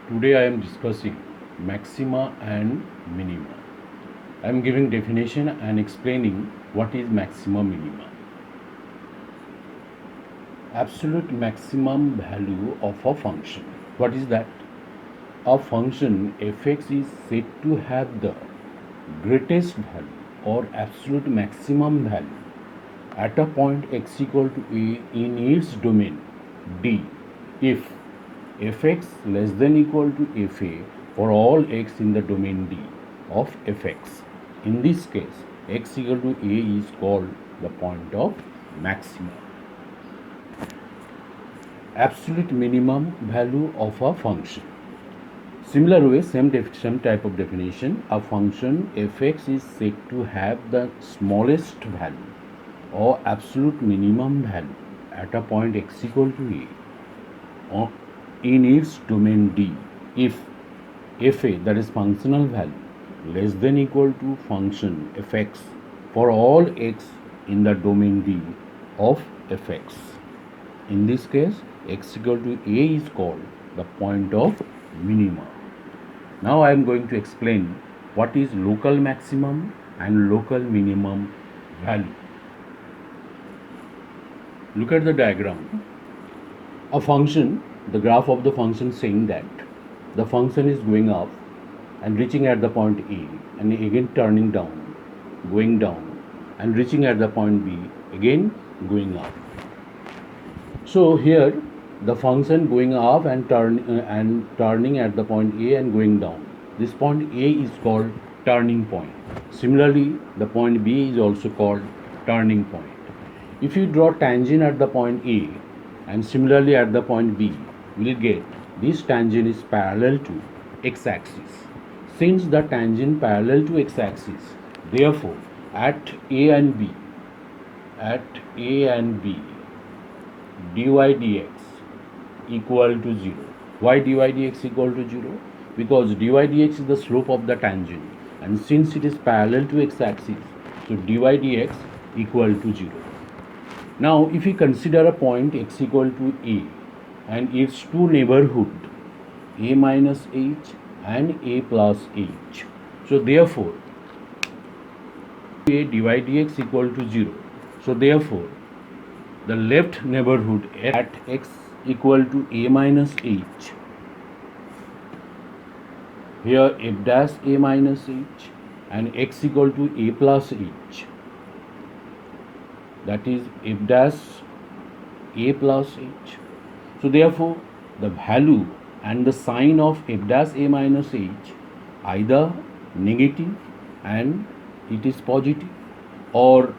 Today I am discussing maxima and minima. I am giving definition and explaining what is maxima minima. Absolute maximum value of a function. What is that? A function fx is said to have the greatest value or absolute maximum value at a point x equal to a in its domain D if fx less than equal to fa for all x in the domain D of fx. In this case, x equal to a is called the point of maximum. Absolute minimum value of a function. Similar way, same type of definition. A function fx is said to have the smallest value or absolute minimum value at a point x equal to a or in its domain D if fa, that is functional value, less than equal to function fx for all x in the domain D of fx. In this case, x equal to a is called the point of minima. Now I am going to explain what is local maximum and local minimum value. Look at the diagram. A function, the graph of the function saying that the function is going up and reaching at the point A and again turning down, going down and reaching at the point B, again going up. So here the function going up and turning at the point A and going down. This point A is called turning point. Similarly, the point B is also called turning point. If you draw tangent at the point A and similarly at the point B, we will get this tangent is parallel to x-axis. Since the tangent parallel to x-axis, therefore at A and B, dy dx equal to 0. Why dy dx equal to 0? Because dy dx is the slope of the tangent, and since it is parallel to x-axis, so dy dx equal to 0. Now if we consider a point x equal to a and its two neighborhood a minus h and a plus h, so therefore a dy dx equal to 0. So therefore the left neighborhood at x equal to a minus h, here f dash a minus h and x equal to a plus h, that is f dash a plus h. So therefore the value and the sign of f dash a minus h either negative and it is positive or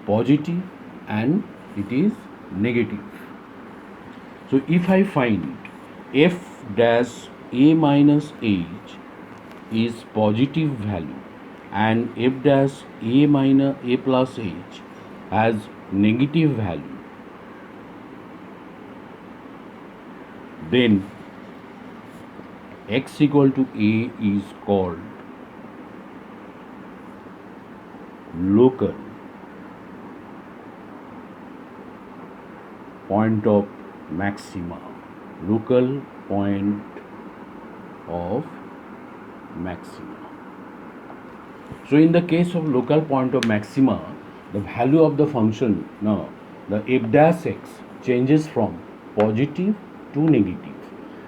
positive and it is negative. So if I find f dash a minus h is positive value and f dash a minus a plus h has negative value, then x equal to a is called local point of maxima. Local point of maxima. So in the case of local point of maxima, the value of the function, now the f dash x changes from positive to negative.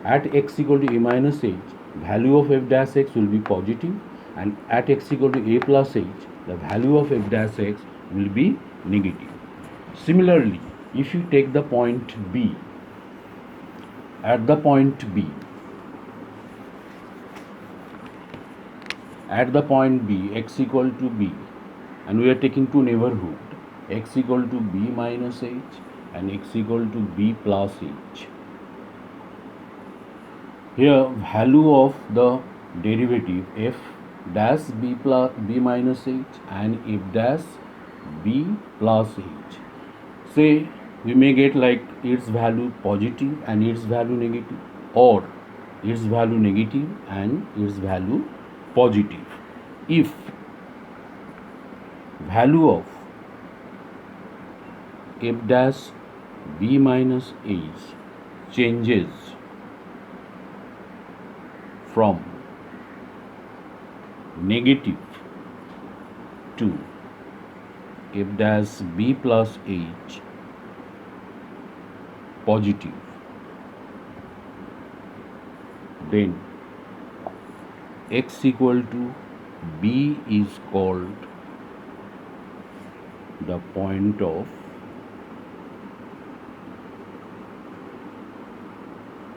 At x equal to a minus h, value of f dash x will be positive, and at x equal to a plus h, the value of f dash x will be negative. Similarly, if you take the point B, at the point B, x equal to b, and we are taking two neighborhood, x equal to b minus h and x equal to b plus h. Here value of the derivative f dash b plus b minus h and f dash b plus h. Say we may get like its value positive and its value negative, or its value negative and its value positive. If value of f dash b minus h changes from negative to f dash b plus h positive, then x equal to b is called the point of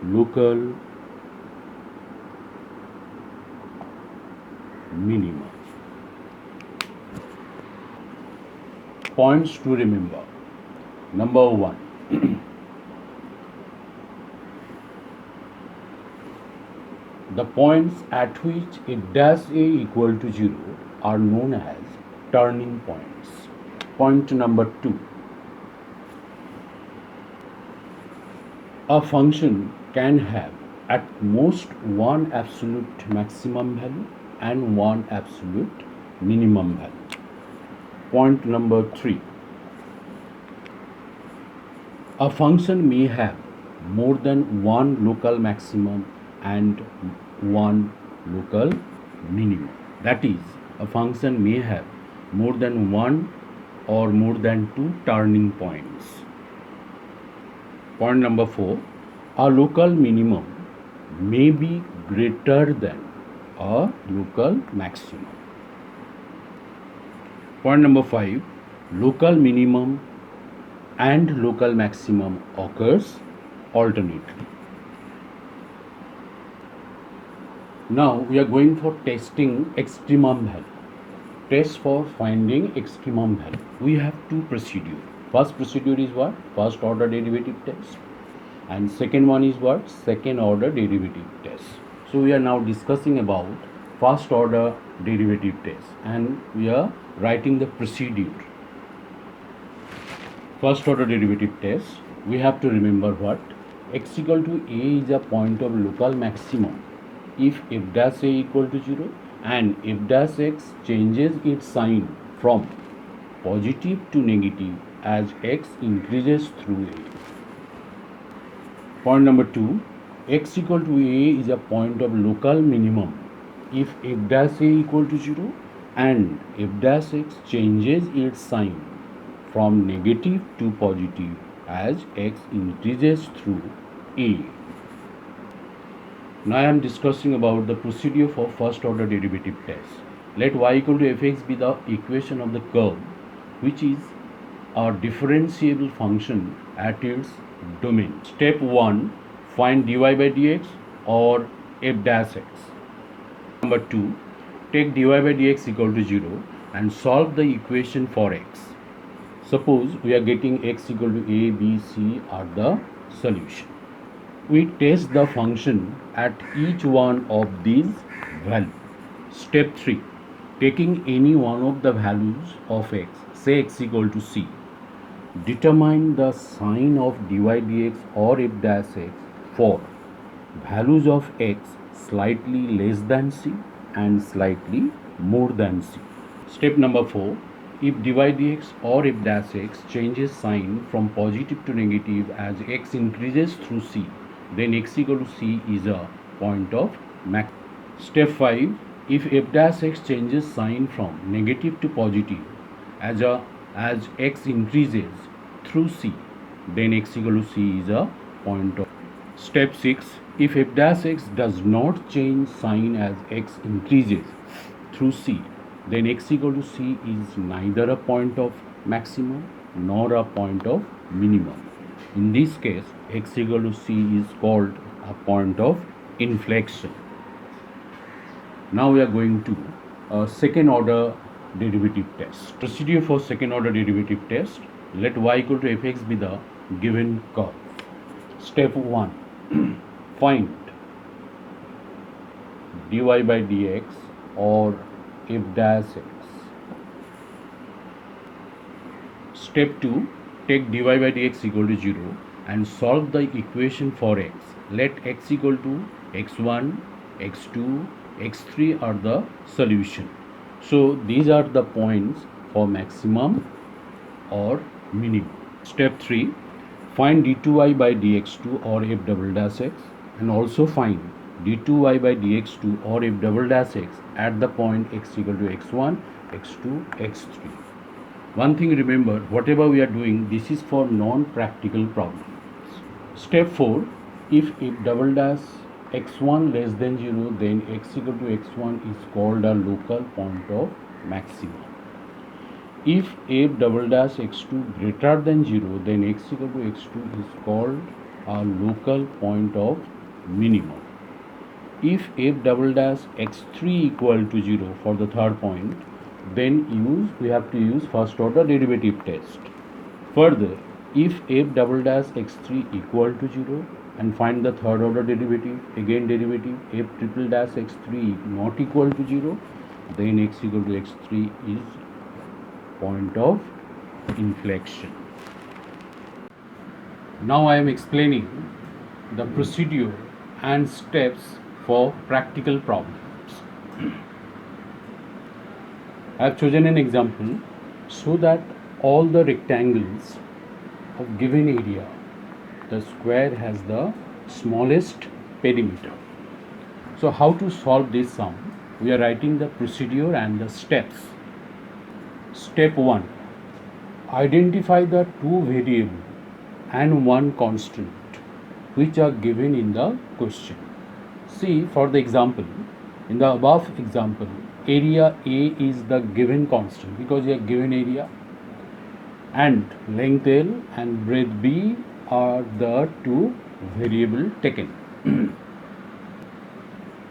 local minimum. Points to remember. Number 1. The points at which f dash a equal to 0 are known as turning points. Point number 2. A function can have at most one absolute maximum value and one absolute minimum value. Point number 3. A function may have more than one local maximum and one local minimum. That is, a function may have more than one or more than two turning points. Point number 4. A local minimum may be greater than a local maximum. Point number 5. Local minimum and local maximum occurs alternately. Now we are going for testing extremum value. Test for finding extremum value. We have two procedures. First procedure is what? First order derivative test. And second one is what? Second order derivative test. So we are now discussing about first order derivative test, and we are writing the procedure. First order derivative test, we have to remember what? X equal to a is a point of local maximum if f dash a equal to 0 and f dash x changes its sign from positive to negative as x increases through a. Point number 2, x equal to a is a point of local minimum if f dash a equal to 0 and f dash x changes its sign from negative to positive as x increases through a. Now I am discussing about the procedure for first order derivative test. Let y equal to fx be the equation of the curve which is a differentiable function at its domain. Step 1. Find dy by dx or f dash x. Number 2. Take dy by dx equal to 0 and solve the equation for x. Suppose we are getting x equal to a, b, c are the solution. We test the function at each one of these values. Step 3. Taking any one of the values of x, say x equal to c, determine the sign of dy dx or f dash x for values of x slightly less than c and slightly more than c. Step number 4. If dy dx or f dash x changes sign from positive to negative as x increases through c, then x equal to c is a point of max. Step 5. If f dash x changes sign from negative to positive as x increases through c, then x equal to c is a point of. Step 6. If f dash x does not change sign as x increases through c, then x equal to c is neither a point of maximum nor a point of minimum. In this case, x equal to c is called a point of inflection. Now we are going to second order derivative test. Procedure for second order derivative test. Let y equal to fx be the given curve. Step 1. Find dy by dx or f dash x. Step 2. Take dy by dx equal to 0 and solve the equation for x. Let x equal to x1, x2, x3 are the solution. So these are the points for maximum or minimum. Step 3. Find d2y by dx2 or f double dash x and also find d2y by dx2 or f double dash x at the point x equal to x1, x2, x3. One thing remember, whatever we are doing, this is for non-practical problems. Step 4, if f double dash x1 less than 0, then x equal to x1 is called a local point of maximum. If f double dash x2 greater than 0, then x equal to x2 is called a local point of minimum. If f double dash x3 equal to 0 for the third point, then we have to use first order derivative test. Further, if f double dash x3 equal to 0 and find the third order derivative, again derivative, f triple dash x3 not equal to 0, then x equal to x3 is point of inflection. Now I am explaining the procedure and steps for practical problems. I have chosen an example so that all the rectangles of given area, the square has the smallest perimeter. So how to solve this sum? We are writing the procedure and the steps. Step 1. Identify the two variables and one constant which are given in the question. See, for the example, in the above example, area A is the given constant because we are given area, and length L and breadth B are the two variables taken.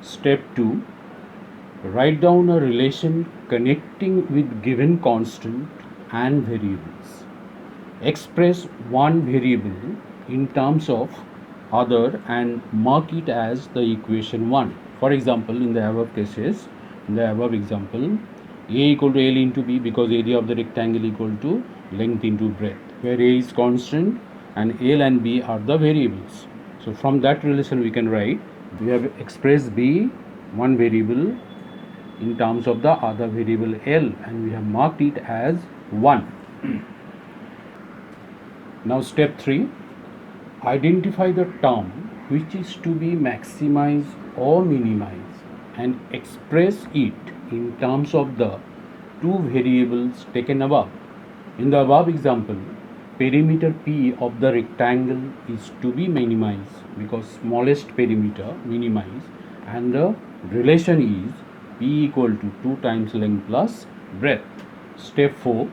Step 2. Write down a relation connecting with given constant and variables. Express one variable in terms of other and mark it as the equation 1. For example, in the above cases, in the above example, A equal to L into B because area of the rectangle equal to length into breadth, where A is constant and L and B are the variables. So from that relation we can write, we have expressed B, one variable, in terms of the other variable L, and we have marked it as 1. Now step 3, identify the term which is to be maximized or minimized and express it in terms of the two variables taken above. In the above example, perimeter P of the rectangle is to be minimized because smallest perimeter minimized, and the relation is P equal to 2 times length plus breadth. Step 4,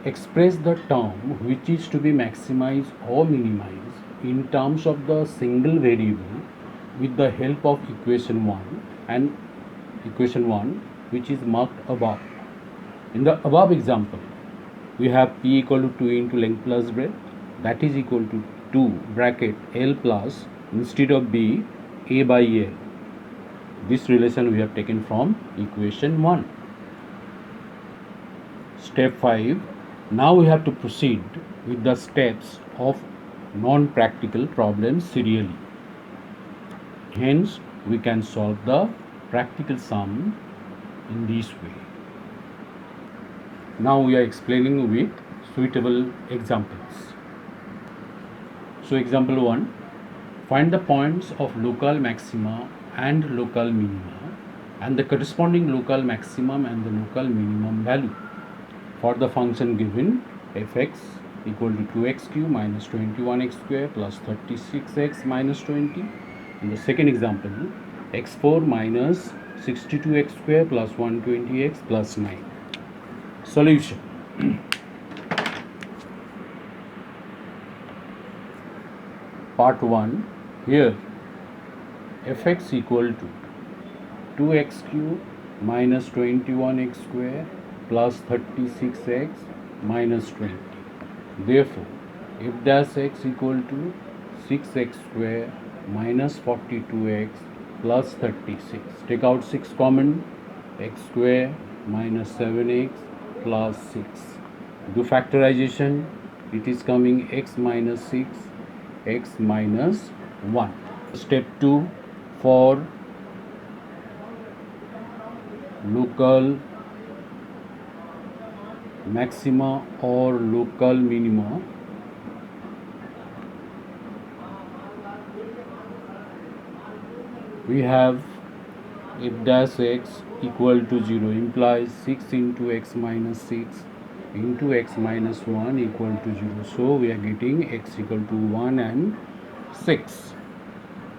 express the term which is to be maximized or minimized in terms of the single variable with the help of equation 1 and equation 1 which is marked above. In the above example, we have P equal to 2 into length plus breadth, that is equal to 2 bracket L plus, instead of B, A by L. This relation we have taken from equation 1. Step 5. Now we have to proceed with the steps of non-practical problems serially. Hence, we can solve the practical sum in this way. Now we are explaining with suitable examples. So example 1, find the points of local maxima and local minima and the corresponding local maximum and the local minimum value for the function given fx equal to 2x cube minus 21x square plus 36x minus 20. In the second example, x4 minus 62x square plus 120x plus 9. Solution. Part 1. Here fx equal to 2x cube minus 21x square plus 36x minus 20. Therefore, f dash x equal to 6x square minus 42x plus 36. Take out 6 common, x square minus 7x plus 6. Do factorization, it is coming x minus 6, x minus 1. Step 2, for local maxima or local minima, we have f dash x equal to 0 implies 6 into x minus 6 into x minus 1 equal to 0. So we are getting x equal to 1 and 6.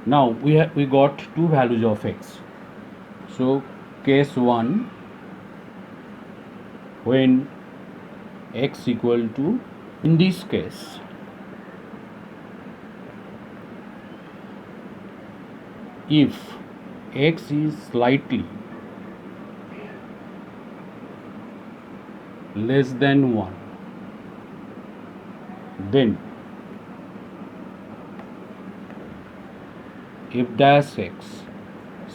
Now we got two values of x. So case 1, when x equal to, in this case, if x is slightly less than 1, then f dash x,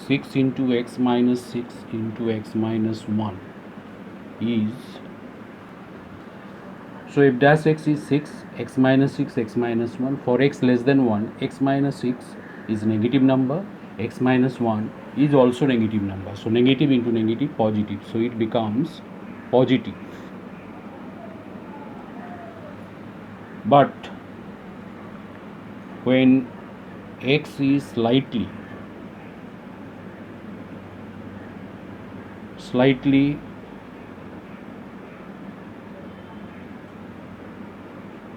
6 into x minus 6 into x minus 1 is, so f dash x is 6, x minus 6, x minus 1. For x less than 1, x minus 6 is negative number, x minus 1 is also negative number. So negative into negative, positive. So it becomes positive. But when x is slightly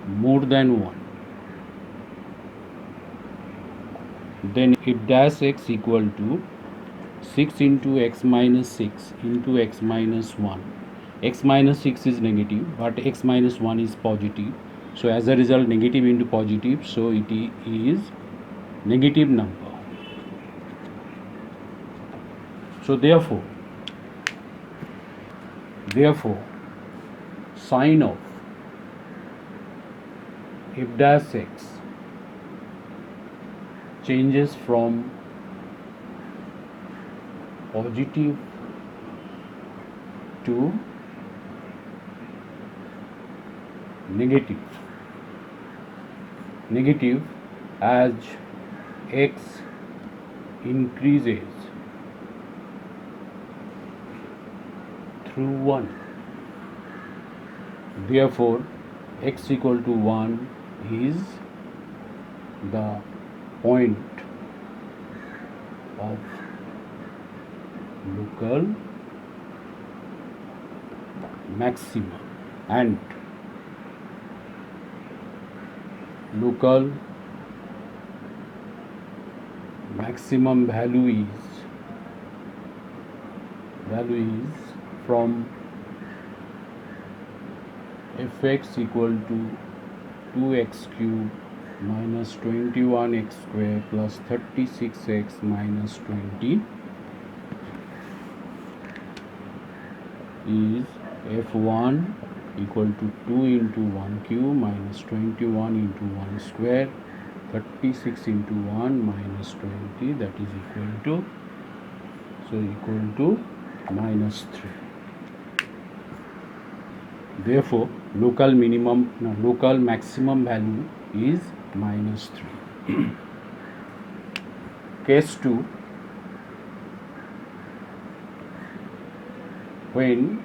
more than 1, then f dash x equal to 6 into x minus 6 into x minus 1. X minus 6 is negative, but x minus 1 is positive. So as a result, negative into positive, so it is negative number. So therefore sign of f dash x changes from positive to negative as x increases through 1. Therefore x equal to 1 is the point of local maximum, and local maximum value is from fx equal to 2x cube minus 21x square plus 36x minus 20 is f1 equal to 2 into 1 cube minus 21 into 1 square, 36 into 1 minus 20, that is equal to minus 3. Therefore local maximum value is minus 3. Case 2, when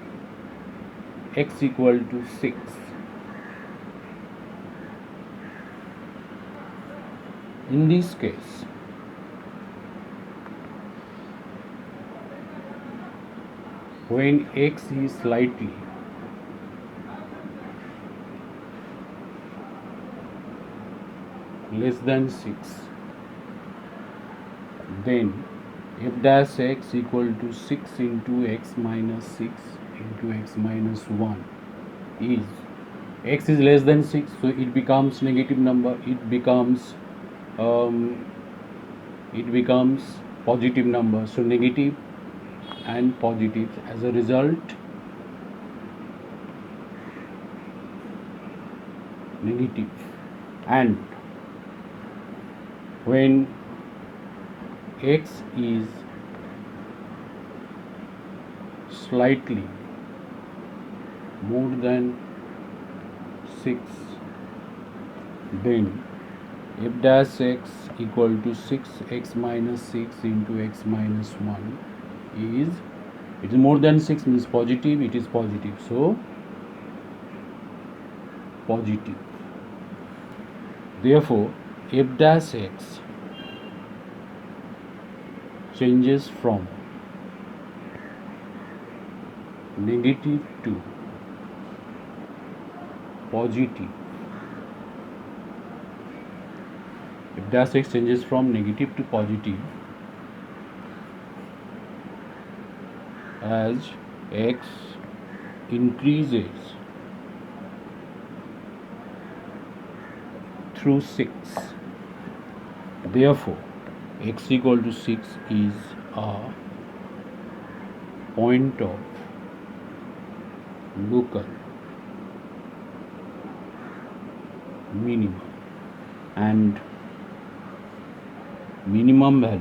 x equal to 6, in this case when x is slightly less than 6, then f dash x equal to 6 into x minus 6 into x minus 1 is, x is less than 6, so it becomes negative number, it becomes positive number. So negative and positive, as a result negative. And when x is slightly more than 6, then f dash x equal to 6x minus 6 into x minus 1 is, it is more than 6 means positive, it is positive, so positive. Therefore f dash x changes from negative to positive, if dash x changes from negative to positive as x increases through 6, therefore x equal to 6 is a point of local minimum, and minimum value,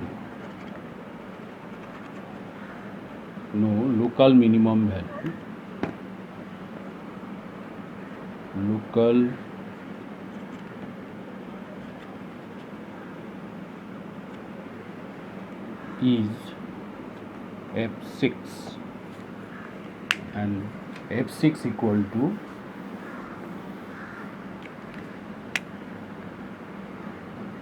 local minimum value, local is f6, and f6 equal to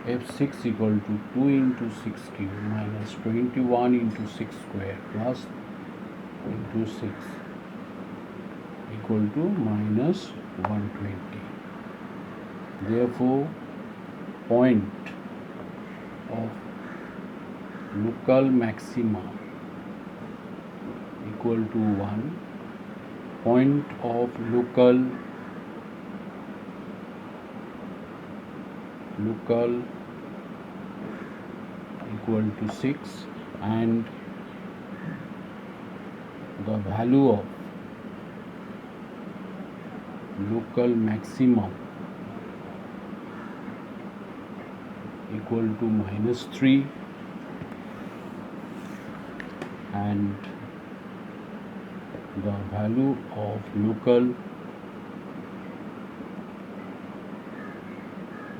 f6 equal to 2 into 6 cube minus 21 into 6 square plus into 6 equal to minus 120. Therefore, point of local maxima equal to 1, point of local equal to 6, and the value of local maximum equal to minus 3, and the value of local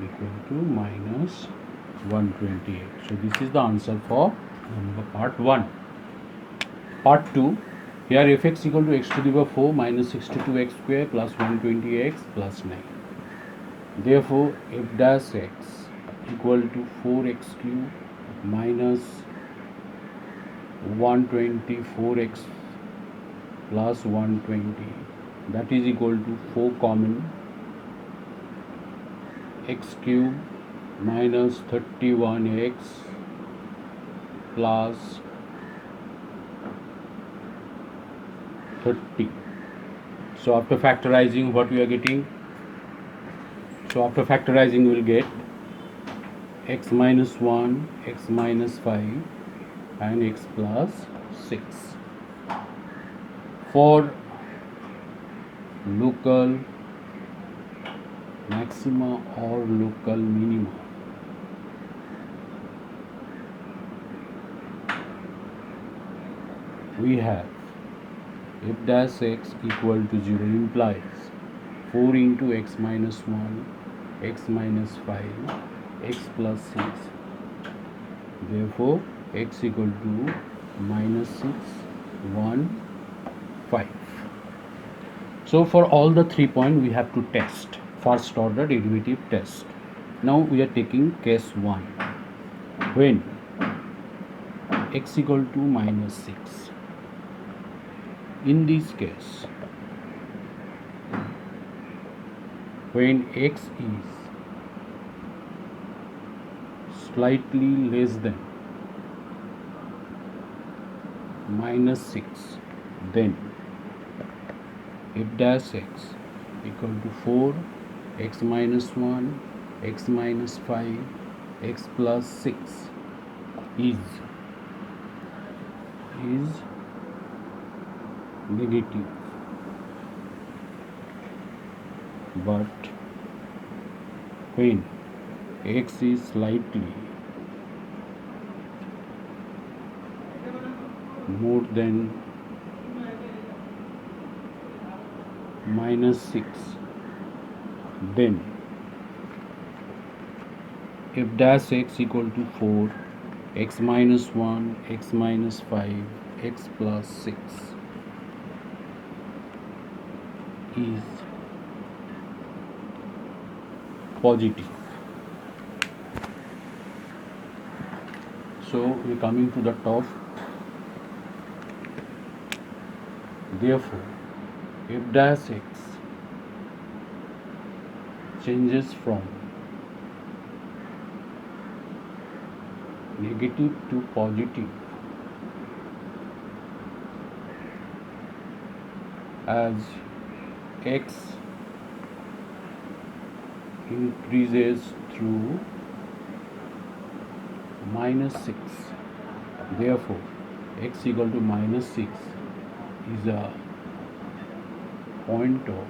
equal to minus 128. So this is the answer for part 1. Part 2, here fx equal to x to the power 4 minus 62x square plus 120x plus 9. Therefore, f dash x equal to 4x cube minus 124x plus 120, that is equal to 4 common, x cube minus 31x plus 30. So after factorizing, what we are getting? So after factorizing, we will get x minus 1, x minus 5 and x plus 6. For local maxima or local minima, we have f dash x equal to 0 implies 4 into x minus 1, x minus 5, x plus 6. Therefore, x equal to minus 6, 1, 5. So for all the 3 points, we have to test first order derivative test. Now we are taking case 1, when x equal to minus 6. In this case, when x is slightly less than minus 6, then f dash x equal to 4, x minus 1, x minus 5, x plus 6 is negative, but when x is slightly more than minus 6, then f dash x equal to 4, x minus 1, x minus 5, x plus 6 is positive. So we're coming to the top. Therefore, f dash x changes from negative to positive as x increases through -6. Therefore, x equal to -6 is a point of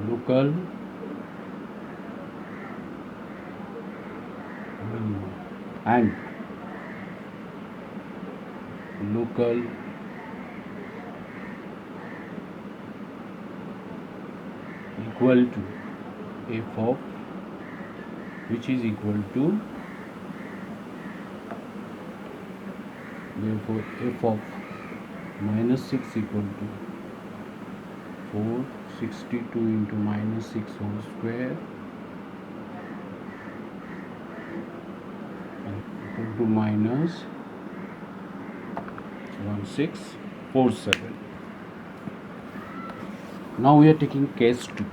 local minimum and local equal to f of, which is equal to, therefore f of -6 equal to 462 into -6 whole square equal to -1647. Now we are taking case 2.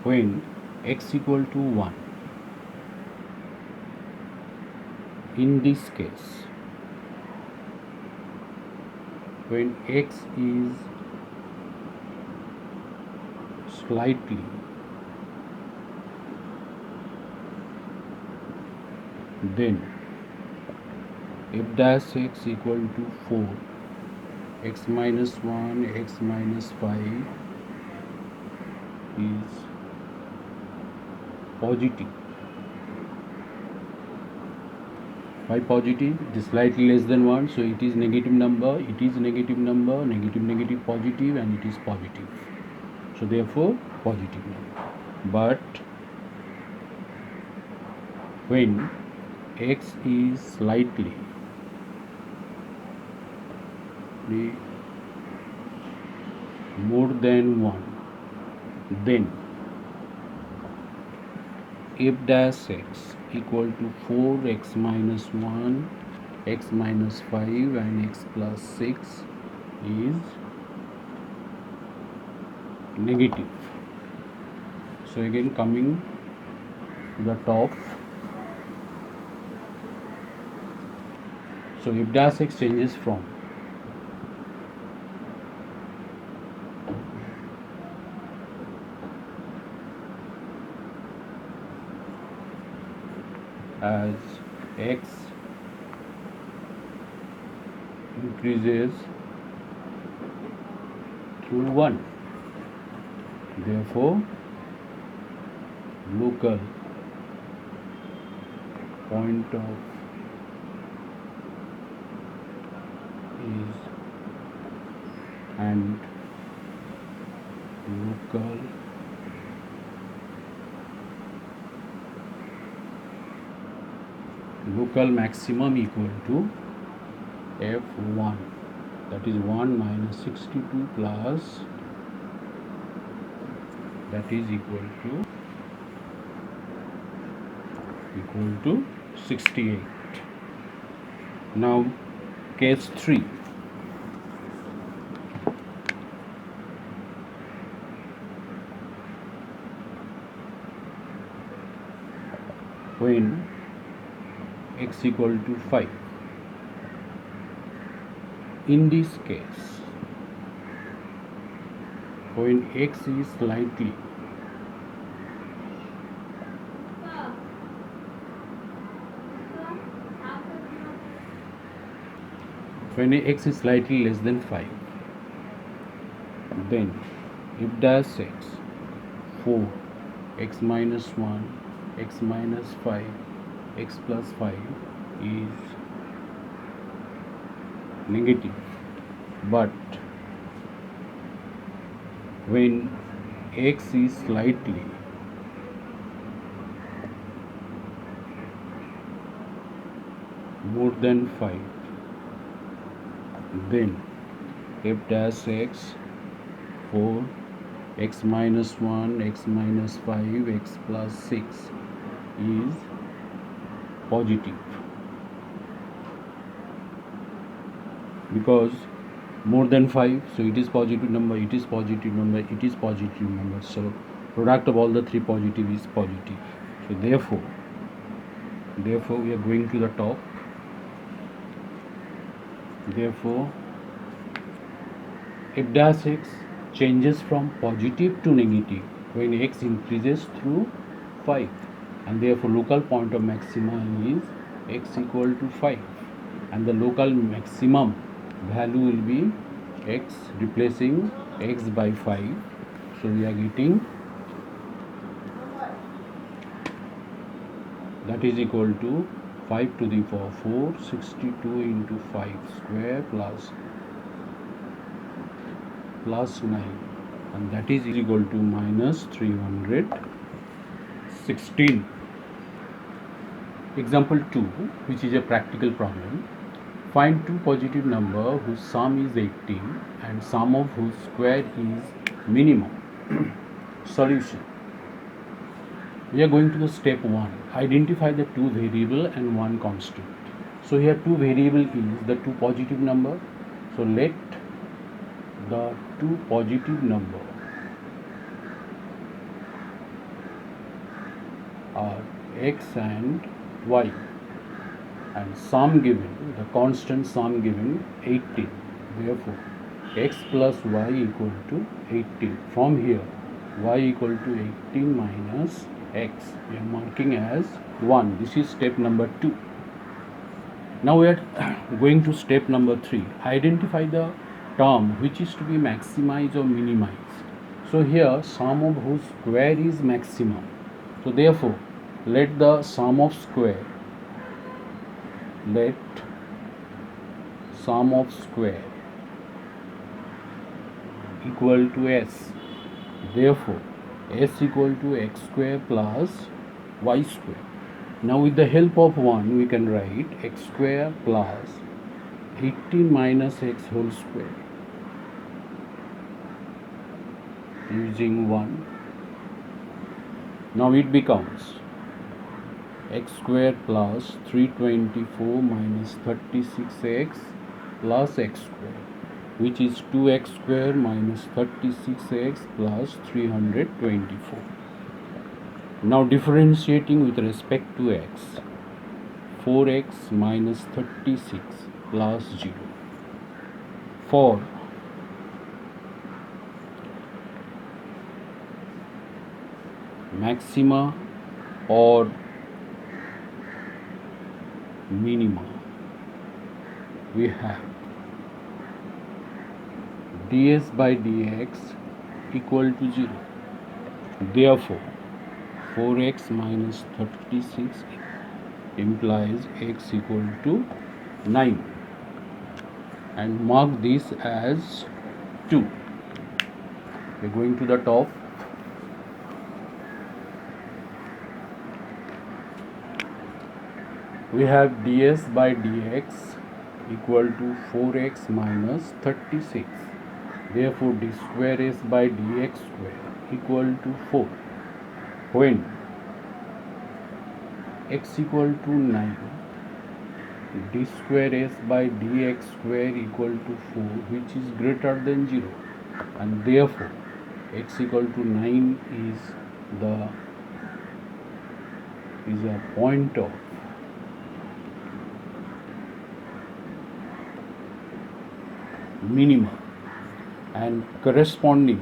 When x equal to 1, in this case, when x is slightly then f dash x equal to 4, x minus 1, x minus 5 is positive. Why positive? It is slightly less than 1, so it is negative number, it is negative number, negative, negative, positive, and it is positive. So therefore positive number. But when x is slightly more than 1, then f dash x equal to 4x minus 1, x minus 5, and x plus 6 is negative. So again coming to the top. So f dash x changes from as x increases through 1. Therefore, local point of is and local maximum equal to f1, that is 1 minus 62 plus, that is equal to 68. Now case 3. When x equal to 5, in this case, when x is slightly less than 5, then f dash x 4, x minus 1, x minus 5, x plus 5 is negative. But when x is slightly more than 5, then f dash x 4, x minus 1, x minus 5, x plus 6 is positive, because more than 5, so it is positive number, it is positive number, it is positive number. So product of all the three positive is positive. So therefore we are going to the top. Therefore f dash x changes from positive to negative when x increases through 5, and therefore local point of maxima is x equal to 5, and the local maximum value will be x, replacing x by 5. So we are getting that is equal to 5 to the power 4, 62 into 5 square plus 9, and that is equal to minus 316. Example 2, which is a practical problem. Find two positive numbers whose sum is 18 and sum of whose square is minimum. Solution. We are going to the step 1. Identify the two variable and one constant. So here two variable is the two positive number. So let the two positive number are x and y, and sum given, the constant sum given 18. Therefore x plus y equal to 18. From here y equal to 18 minus x, we are marking as 1. This is step number 2. Now we are going to step number 3. Identify the term which is to be maximized or minimized. So here sum of whose square is maximum. So therefore let the sum of square equal to s. Therefore s equal to x square plus y square. Now with the help of 1 we can write x square plus 18 minus x whole square using 1. Now it becomes x square plus 324 minus 36x plus x square, which is 2x square minus 36x plus 324. Now differentiating with respect to x, 4x minus 36 plus 0. For maxima or minima, we have ds by dx equal to 0. Therefore 4x minus 36 implies x equal to 9, and mark this as 2. We are going to the top. We have ds by dx equal to 4x minus 36. Therefore d square s by dx square equal to 4. When x equal to 9, d square s by dx square equal to 4, which is greater than 0, and therefore x equal to 9 is a point of minima, and corresponding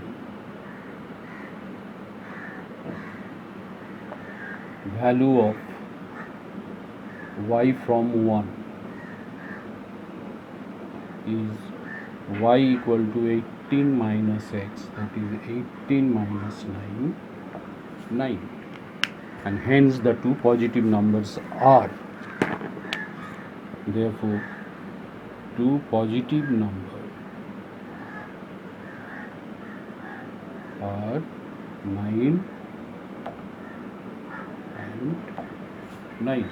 value of y from 1 is y equal to 18 minus x, that is 18 minus 9, and hence the two positive numbers are, therefore two positive numbers are 9 and 9.